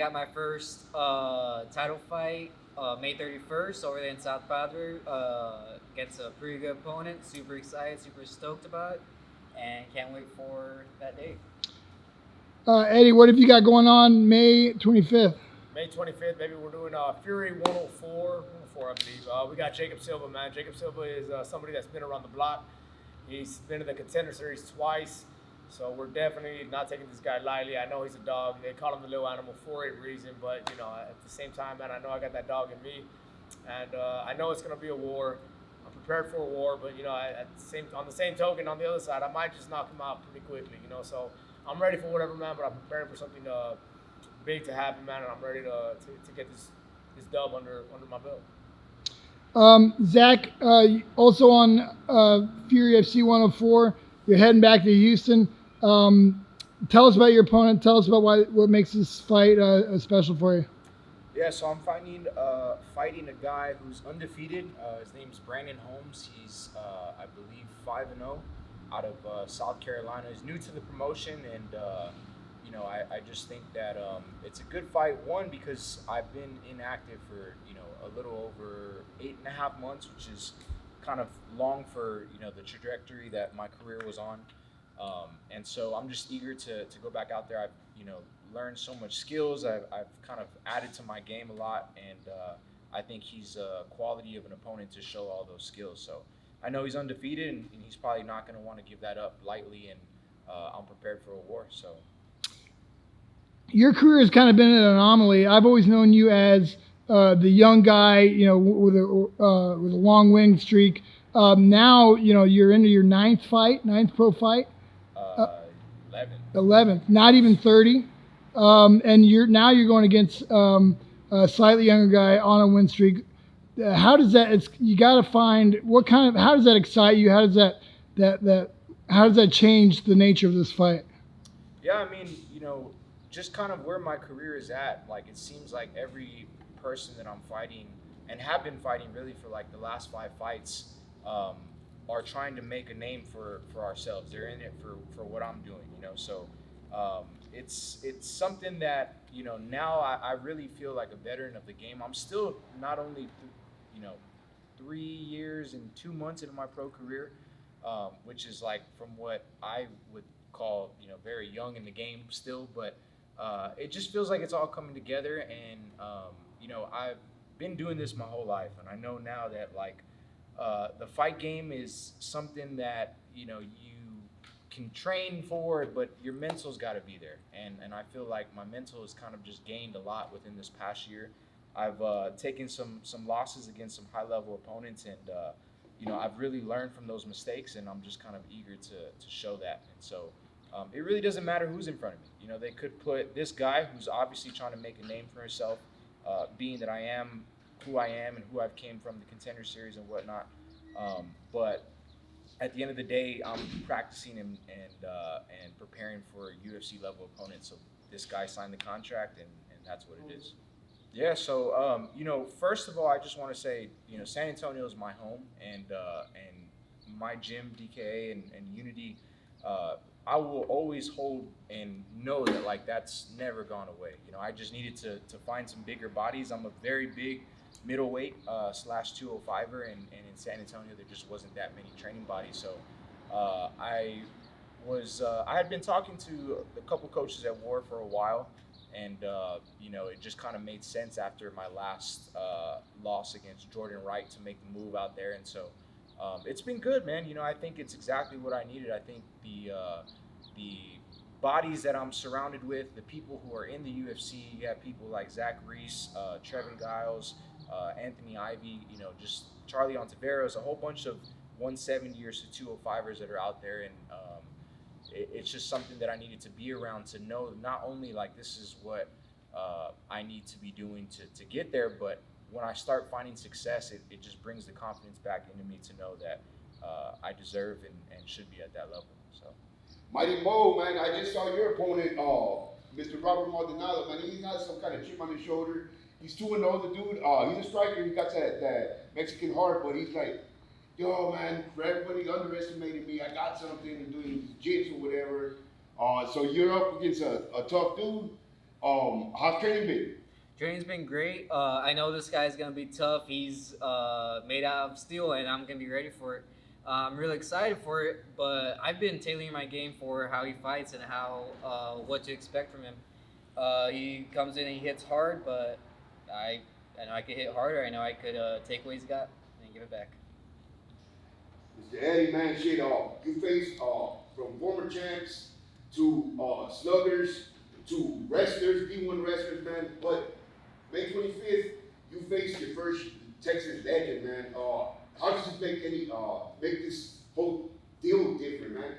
got my first title fight May 31st over there in South Padre against a pretty good opponent. Super excited, super stoked about it, and can't wait for that date. Eddie, what have you got going on May 25th? May 25th, baby, we're doing Fury 104, I believe. We got Jacob Silva, man. Jacob Silva is somebody that's been around the block. He's been in the Contender Series twice, so we're definitely not taking this guy lightly. I know he's a dog. They call him the little animal for a reason, but, you know, at the same time, man, I know I got that dog in me, and I know it's going to be a war. I'm prepared for a war, but, you know, on the same token, on the other side, I might just knock him out pretty quickly, you know, so I'm ready for whatever, man, but I'm preparing for something big to happen, man, and I'm ready to get this dub under my belt. Zack, also on Fury FC 104, you're heading back to Houston. Tell us about your opponent. Tell us about what makes this fight special for you. Yeah, so I'm fighting a guy who's undefeated. His name's Brandon Holmes. He's, I believe, 5-0 out of South Carolina. He's new to the promotion, and you know, I just think that it's a good fight. One, because I've been inactive for, you know, a little over 8.5 months, which is kind of long for, you know, the trajectory that my career was on. And so I'm just eager to go back out there. I've, you know, learned so much skills. I've kind of added to my game a lot, and I think he's a quality of an opponent to show all those skills. So I know he's undefeated, and he's probably not going to want to give that up lightly, and I'm prepared for a war. So. Your career has kind of been an anomaly. I've always known you as the young guy, you know, with a long win streak. Now, you know, you're into your ninth pro fight. 11th, not even 30. And you're going against a slightly younger guy on a win streak. How does that? You got to find what kind of. How does that excite you? How does how does that change the nature of this fight? Yeah, I mean, you know, just kind of where my career is at. Like, it seems like every person that I'm fighting and have been fighting really for like the last 5 fights are trying to make a name for ourselves. They're in it for what I'm doing, you know. So it's something that, you know, now I really feel like a veteran of the game. I'm still not only, you know, 3 years and 2 months into my pro career, which is like from what I would call, you know, very young in the game still, but it just feels like it's all coming together. And you know, I've been doing this my whole life, and I know now that like the fight game is something that, you know, you can train for, but your mental's got to be there. And I feel like my mental has kind of just gained a lot within this past year. I've taken some losses against some high-level opponents, and you know, I've really learned from those mistakes, and I'm just kind of eager to show that. And so it really doesn't matter who's in front of me. You know, they could put this guy who's obviously trying to make a name for himself, being that I am who I am and who I've came from, the Contender Series and whatnot. But at the end of the day, I'm practicing and preparing for a UFC level opponent. So this guy signed the contract, and that's what it is. Yeah. So you know, first of all, I just want to say, you know, San Antonio is my home, and my gym, DKA and Unity. I will always hold and know that like that's never gone away. You know, I just needed to find some bigger bodies. I'm a very big middleweight / 205er, and in San Antonio there just wasn't that many training bodies. So I had been talking to a couple coaches at War for a while, and you know, it just kind of made sense after my last loss against Jordan Wright to make the move out there. And so it's been good, man. You know, I think it's exactly what I needed. I think the bodies that I'm surrounded with, the people who are in the UFC, you have people like Zach Reese, Trevin Giles, Anthony Ivy, you know, just Charlie Ontiveros, a whole bunch of 170ers to 205ers that are out there. And it's just something that I needed to be around to know not only like this is what I need to be doing to get there, but when I start finding success, it just brings the confidence back into me to know that I deserve and should be at that level. So, Mighty Mo, man, I just saw your opponent, Mr. Robert Maldonado, man. He's got some kind of chip on his shoulder. He's 2-0, the dude. He's a striker. He got that Mexican heart, but he's like, yo, man, for everybody underestimated me. I got something to do jiu-jitsu or whatever. So you're up against a tough dude. How's training been? Training's been great. I know this guy's gonna be tough. He's made out of steel, and I'm gonna be ready for it. I'm really excited for it, but I've been tailoring my game for how he fights and how what to expect from him. He comes in and he hits hard, but I know I could hit harder. I know I could take what he's got and give it back. Mr. Eddie, man, shit, you faced from former champs to sluggers to wrestlers, D1 wrestlers, man. But May 25th, you faced your first Texas legend, man. How does this make this whole deal different, man?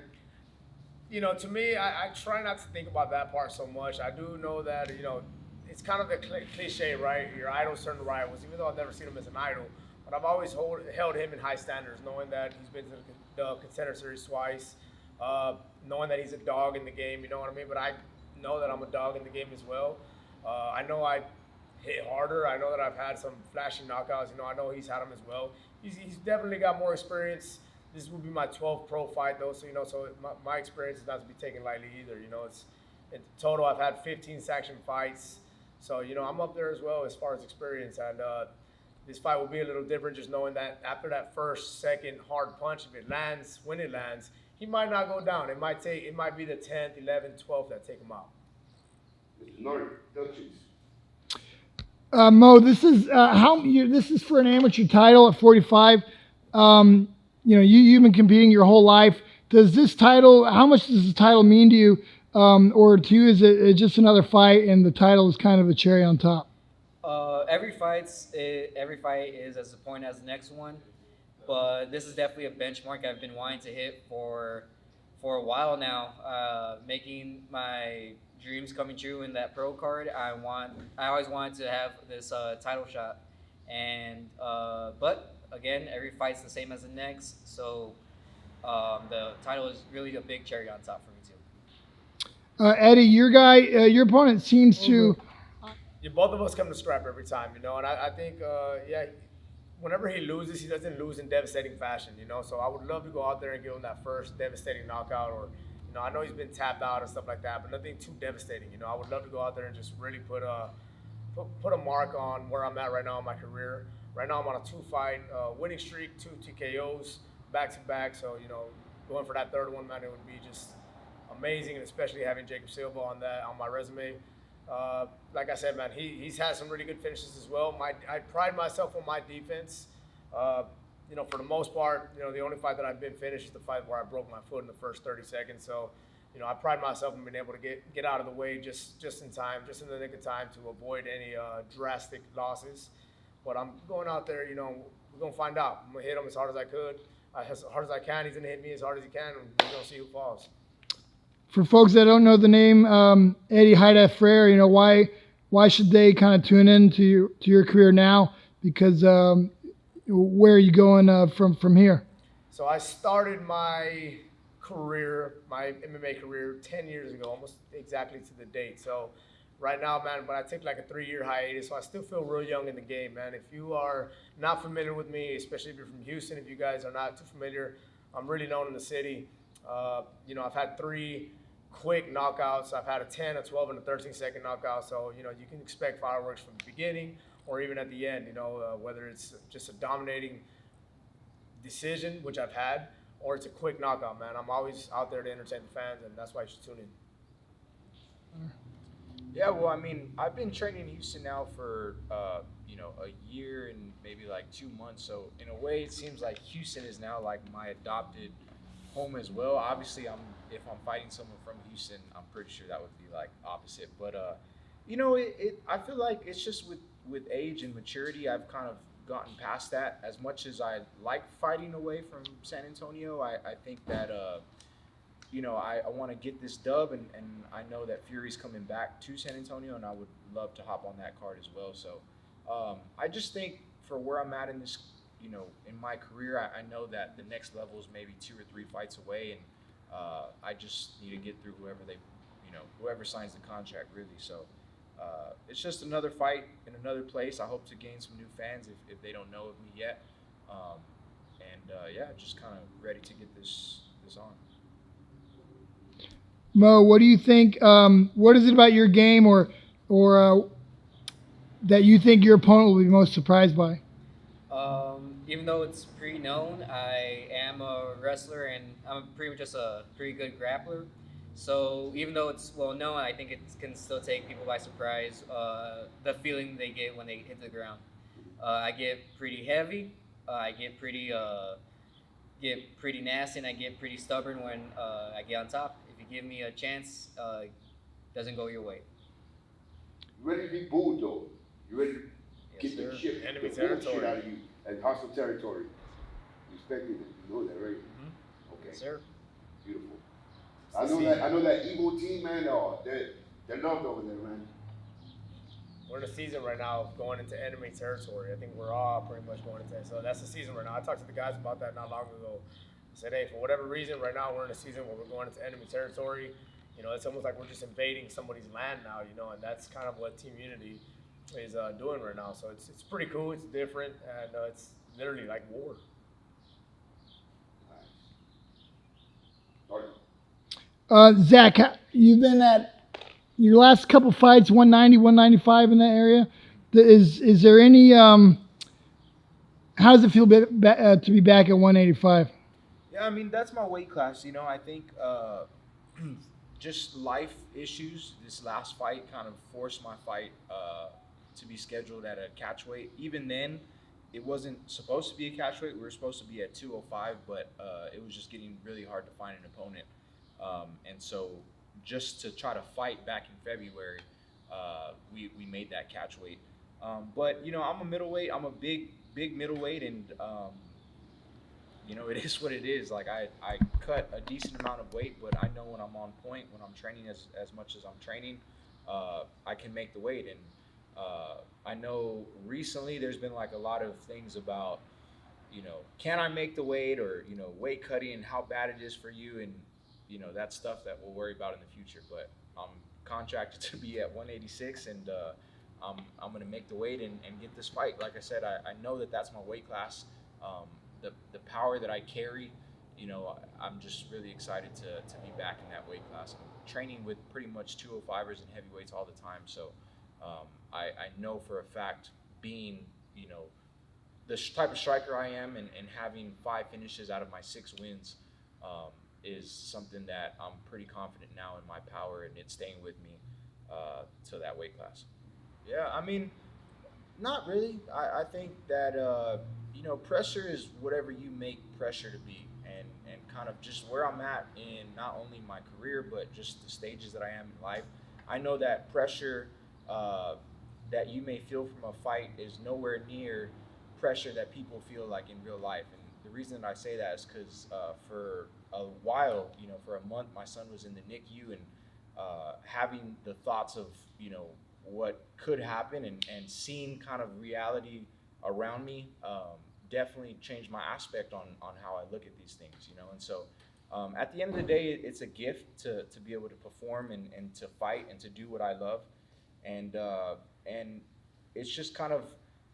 You know, to me, I try not to think about that part so much. I do know that, you know, it's kind of the cliche, right? Your idol's turned to rivals, even though I've never seen him as an idol. But I've always held him in high standards, knowing that he's been to the Contender Series twice, knowing that he's a dog in the game, you know what I mean? But I know that I'm a dog in the game as well. I know I hit harder. I know that I've had some flashy knockouts. You know, I know he's had them as well. He's definitely got more experience. This will be my 12th pro fight, though, so, you know, so my experience is not to be taken lightly either. You know, it's in total, I've had 15 sanction fights. So, you know, I'm up there as well as far as experience. And this fight will be a little different, just knowing that after that first, second hard punch, if it lands, when it lands, he might not go down. It might be the 10th, 11th, 12th that take him out. Mr. Norton, Productions. Mo, this is for an amateur title at 45. You know, you've been competing your whole life. Does this title, how much does this title mean to you? Or to you, is it just another fight and the title is kind of a cherry on top? Every fight is as important as the next one, but this is definitely a benchmark I've been wanting to hit for a while now. Making my dreams coming true in that pro card. I always wanted to have this title shot, and but again, every fight's the same as the next, so the title is really a big cherry on top for me too. Eddie, your opponent seems to. Yeah, both of us come to scrap every time, you know, and I think, yeah, whenever he loses, he doesn't lose in devastating fashion, you know, so I would love to go out there and give him that first devastating knockout, or, you know, I know he's been tapped out and stuff like that, but nothing too devastating, you know. I would love to go out there and just really put a mark on where I'm at right now in my career. Right now I'm on a 2-fight winning streak, 2 TKOs back-to-back, so, you know, going for that third one, man, it would be just amazing, and especially having Jacob Silva on my resume. Like I said, man, he's had some really good finishes as well. I pride myself on my defense. You know, for the most part, you know, the only fight that I've been finished is the fight where I broke my foot in the first 30 seconds. So, you know, I pride myself in being able to get out of the way just in time, just in the nick of time to avoid any drastic losses. But I'm going out there, you know, we're going to find out. I'm going to hit him as hard as I could, as hard as I can. He's going to hit me as hard as he can, and we're going to see who falls. For folks that don't know the name, Eddie Haida Fraire, you know, why should they kind of tune in to your career now? Because where are you going from here? So I started my career, my MMA career 10 years ago, almost exactly to the date. So right now, man, but I took like a 3-year hiatus, so I still feel real young in the game, man. If you are not familiar with me, especially if you're from Houston, if you guys are not too familiar, I'm really known in the city. You know, I've had 3 quick knockouts. I've had a 10, a 12, and a 13-second knockout. So, you know, you can expect fireworks from the beginning or even at the end, you know, whether it's just a dominating decision, which I've had, or it's a quick knockout, man. I'm always out there to entertain the fans, and that's why you should tune in. Yeah, well, I mean, I've been training in Houston now for, you know, a year and maybe like 2 months. So in a way, it seems like Houston is now like my adopted home as well. Obviously, if I'm fighting someone from Houston, I'm pretty sure that would be like opposite. But you know, I feel like it's just with age and maturity, I've kind of gotten past that. As much as I like fighting away from San Antonio, I think that you know, I want to get this dub, and I know that Fury's coming back to San Antonio, and I would love to hop on that card as well. So I just think for where I'm at in this, you know, in my career, I know that the next level is maybe 2 or 3 fights away, and I just need to get through whoever signs the contract, really. So it's just another fight in another place. I hope to gain some new fans if they don't know of me yet, yeah, just kind of ready to get this on. Mo, what do you think? What is it about your game, or or that you think your opponent will be most surprised by? Even though it's pretty known, I am a wrestler and I'm pretty much just a pretty good grappler. So even though it's well known, I think it can still take people by surprise. The feeling they get when they hit the ground. I get pretty heavy. I get pretty nasty, and I get pretty stubborn when I get on top. If you give me a chance, it doesn't go your way. You ready to be booed though? You ready to Yes, get the sir. shit, Enemy the bullshit territory. out of you and hostile territory? Respected it. You know that, right? Okay. Yes, sir. Beautiful. I know that evil team, man. Oh, they're loved over there, man. We're in a season right now of going into enemy territory. I think we're all pretty much going into it. So that's the season right now. I talked to the guys about that not long ago. I said, hey, for whatever reason, right now we're in a season where we're going into enemy territory. You know, it's almost like we're just invading somebody's land now, you know, and that's kind of what Team Unity is doing right now. So it's pretty cool. It's different, and it's literally like war. Zach, you've been at your last couple fights, 190, 195 in that area. Is there any? How does it feel to be back at 185? Yeah, I mean, that's my weight class. You know, I think just life issues. This last fight kind of forced my fight to be scheduled at a catch weight. Even then, it wasn't supposed to be a catch weight. We were supposed to be at 205, but it was just getting really hard to find an opponent. And so just to try to fight back in February, we made that catch weight. But, you know, I'm a middleweight. I'm a big middleweight, and, you know, it is what it is. Like, I cut a decent amount of weight, but I know when I'm on point, when I'm training as much as I'm training, I can make the weight. And I know recently there's been, like, a lot of things about, you know, can I make the weight, or, you know, weight cutting and how bad it is for you, and, you know, that's stuff that we'll worry about in the future. But I'm contracted to be at 186, and I'm going to make the weight and get this fight. Like I said, I know that that's my weight class. The power that I carry, you know, I'm just really excited to be back in that weight class. I'm training with pretty much 205ers and heavyweights all the time. So I know for a fact, being, you know, the type of striker I am, and having 5 finishes out of my 6 wins, is something that I'm pretty confident now in my power, and it's staying with me to that weight class. Yeah, I mean, not really. I think that, you know, pressure is whatever you make pressure to be, and kind of just where I'm at in not only my career, but just the stages that I am in life. I know that pressure that you may feel from a fight is nowhere near pressure that people feel like in real life. And the reason that I say that is because for a while, you know, for a month, my son was in the NICU, and having the thoughts of, you know, what could happen, and seeing kind of reality around me definitely changed my aspect on how I look at these things, you know. And so at the end of the day, it's a gift to be able to perform and to fight and to do what I love. And it's just kind of,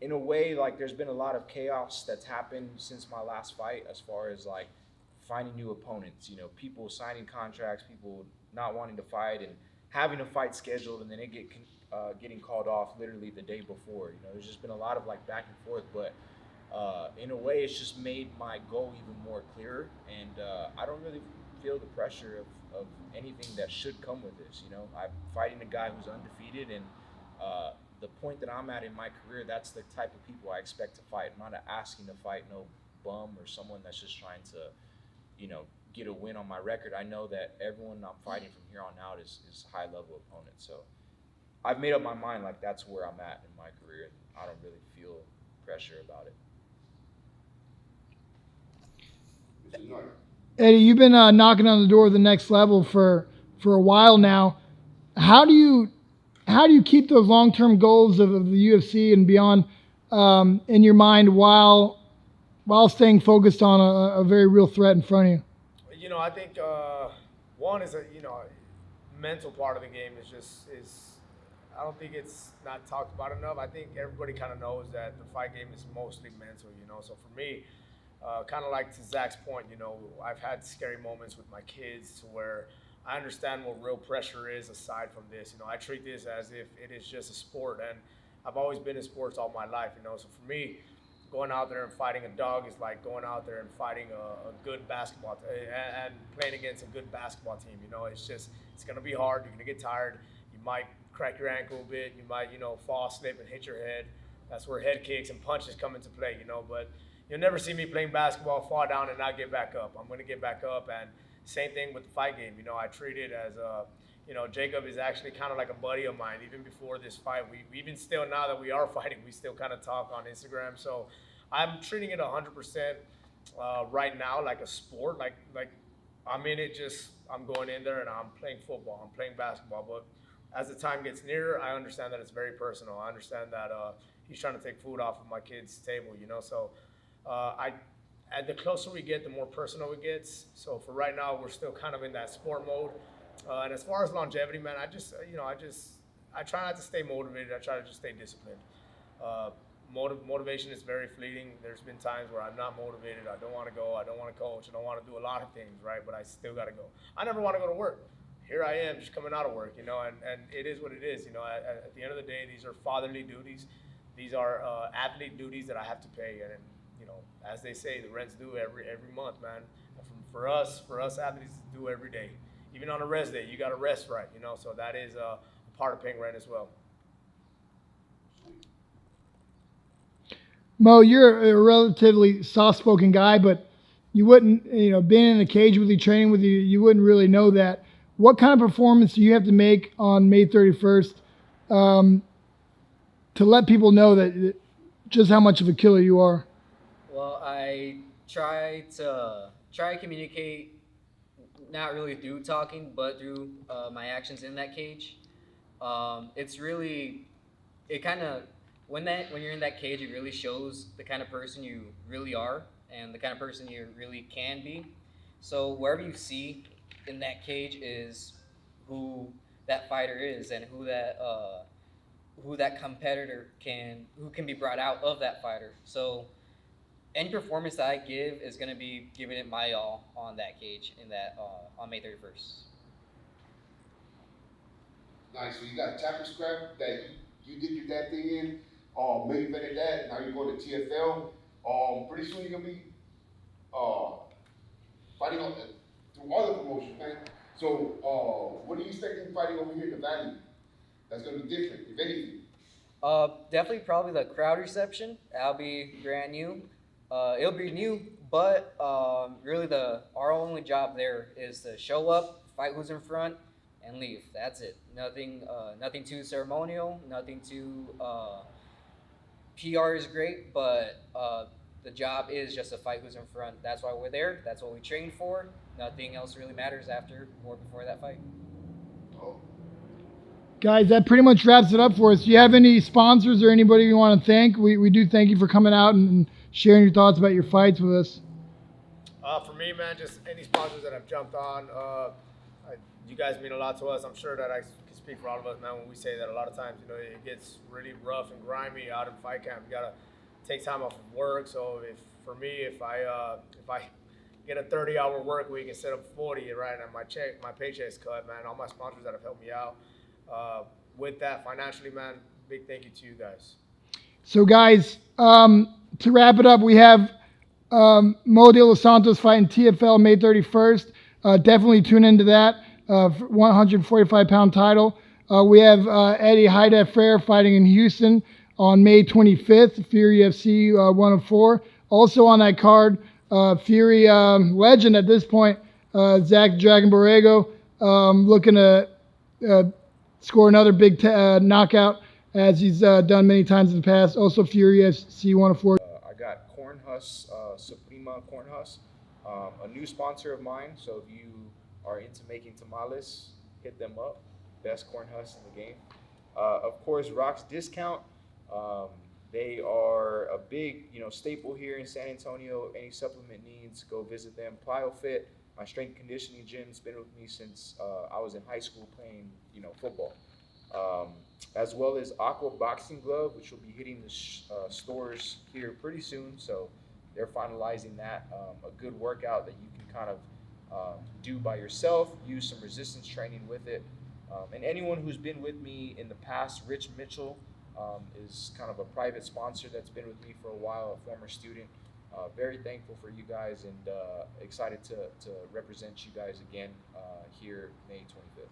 in a way, like, there's been a lot of chaos that's happened since my last fight, as far as like finding new opponents, you know, people signing contracts, people not wanting to fight, and having a fight scheduled, and then it getting called off literally the day before. You know, there's just been a lot of like back and forth, but in a way, it's just made my goal even more clearer, and I don't really feel the pressure of anything that should come with this. You know, I'm fighting a guy who's undefeated, and the point that I'm at in my career, that's the type of people I expect to fight. I'm not asking to fight no bum or someone that's just trying to, you know, get a win on my record. I know that everyone I'm fighting from here on out is high level opponents. So I've made up my mind, like, that's where I'm at in my career, and I don't really feel pressure about it. Eddie, you've been knocking on the door of the next level for a while now. How do you keep those long-term goals of the UFC and beyond in your mind while staying focused on a very real threat in front of you? You know, I think one is mental part of the game is I don't think it's not talked about enough. I think everybody kind of knows that the fight game is mostly mental, you know. So for me, kind of like to Zach's point, you know, I've had scary moments with my kids to where I understand what real pressure is aside from this. I treat this as if it is just a sport, and I've always been in sports all my life. So for me, going out there and fighting a dog is like going out there and fighting a good basketball and playing against a good basketball team. It's gonna be hard. You're gonna get tired. You might crack your ankle a bit. You might fall, slip, and hit your head. That's where head kicks and punches come into play. But you'll never see me playing basketball, fall down, and not get back up. I'm gonna get back up, and same thing with the fight game. I treat it as Jacob is actually kind of like a buddy of mine. Even before this fight, we even still, now that we are fighting, we still kind of talk on Instagram. So I'm treating it 100% right now like a sport. Like I'm in it. I'm going in there and I'm playing football. I'm playing basketball. But as the time gets nearer, I understand that it's very personal. I understand that he's trying to take food off of my kid's table. So and the closer we get, the more personal it gets. So for right now, we're still kind of in that sport mode. And as far as longevity, man, I try not to stay motivated. I try to just stay disciplined. Motivation is very fleeting. There's been times where I'm not motivated. I don't want to go. I don't want to coach. I don't want to do a lot of things, right? But I still got to go. I never want to go to work. Here I am, just coming out of work, and it is what it is. At the end of the day, these are fatherly duties. These are athlete duties that I have to pay, and as they say, the rent's due every month, man. For us athletes, it's due every day. Even on a rest day, you got to rest right, So that is a part of paying rent as well. Mo, you're a relatively soft-spoken guy, but you wouldn't, being in a cage with you, training with you, you wouldn't really know that. What kind of performance do you have to make on May 31st to let people know that just how much of a killer you are? Well, I try to communicate, not really through talking, but through my actions in that cage. It's really, it kind of, when you're in that cage, it really shows the kind of person you really are and the kind of person you really can be. So wherever you see in that cage is who that fighter is and who that competitor who can be brought out of that fighter. So any performance that I give is going to be giving it my all on that cage on May 31st. Nice. So you got tackle scrap that you did your dad thing in. Main evented that. Now you're going to TFL. Pretty soon you're gonna be fighting through other promotions, man. So what are you expecting fighting over here in the Valley? That's gonna be different, if anything. Definitely probably the crowd reception. That'll be brand new. It'll be new, but really our only job there is to show up, fight who's in front, and leave. That's it. Nothing too ceremonial. Nothing too. PR is great, but the job is just to fight who's in front. That's why we're there. That's what we train for. Nothing else really matters after or before that fight. Oh. Guys, that pretty much wraps it up for us. Do you have any sponsors or anybody you want to thank? We do thank you for coming out and sharing your thoughts about your fights with us. For me, man, just any sponsors that have jumped on. You guys mean a lot to us. I'm sure that I can speak for all of us, man, when we say that a lot of times, it gets really rough and grimy out in fight camp. You got to take time off of work. So if I get a 30-hour work week instead of 40, right, and my paycheck's cut, man, all my sponsors that have helped me out with that financially, man, big thank you to you guys. So, guys, to wrap it up, we have Mo de Los Santos fighting TFL May 31st. Definitely tune into that. 145-pound title. We have Eddie Haida Fraire fighting in Houston on May 25th, Fury UFC 104. Also on that card, Fury legend at this point, Zack Dragon Borrego, looking to score another big knockout as he's done many times in the past. Also Fury UFC 104. I got Corn Husk, Suprema Corn Husk, a new sponsor of mine. So if you are into making tamales, hit them up. Best corn husks in the game. Of course, Rock's Discount. They are a big, staple here in San Antonio. Any supplement needs, go visit them. PlyoFit, my strength conditioning gym, has been with me since I was in high school playing, football. As well as Aqua Boxing Glove, which will be hitting the stores here pretty soon. So they're finalizing that. A good workout that you can kind of do by yourself. Use some resistance training with it. And anyone who's been with me in the past, Rich Mitchell is kind of a private sponsor that's been with me for a while, a former student. Very thankful for you guys and excited to represent you guys again here May 25th.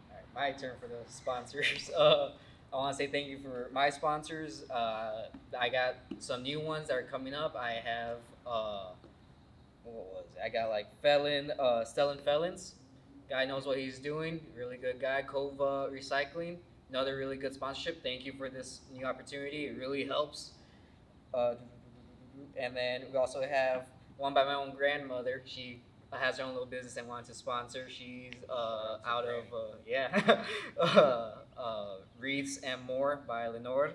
All right, my turn for the sponsors. I want to say thank you for my sponsors. I got some new ones that are coming up. I have what was it? I got like Stellan Felons. Guy knows what he's doing. Really good guy. Kova Recycling. Another really good sponsorship. Thank you for this new opportunity. It really helps. And then we also have one by my own grandmother. She has her own little business and wanted to sponsor. She's out of Wreaths and More by Lenore.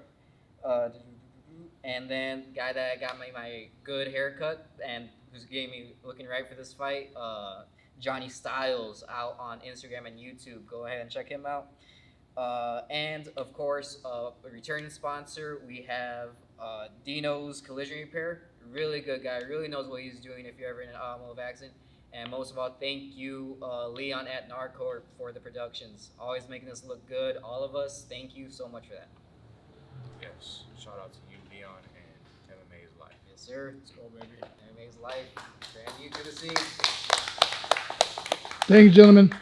And then guy that got my good haircut and who's getting me looking right for this fight, Johnny Styles, out on Instagram and YouTube. Go ahead and check him out. And of course, a returning sponsor, we have Dino's Collision Repair. Really good guy, really knows what he's doing if you're ever in an automotive accident. And most of all, thank you, Leon at GNAR Corp, for the productions. Always making us look good, all of us. Thank you so much for that. Yes, shout out to you, Leon, and MMA is Life. Yes, sir. Let's go, baby. MMA's life. Brand new to the scene. Thank you, gentlemen.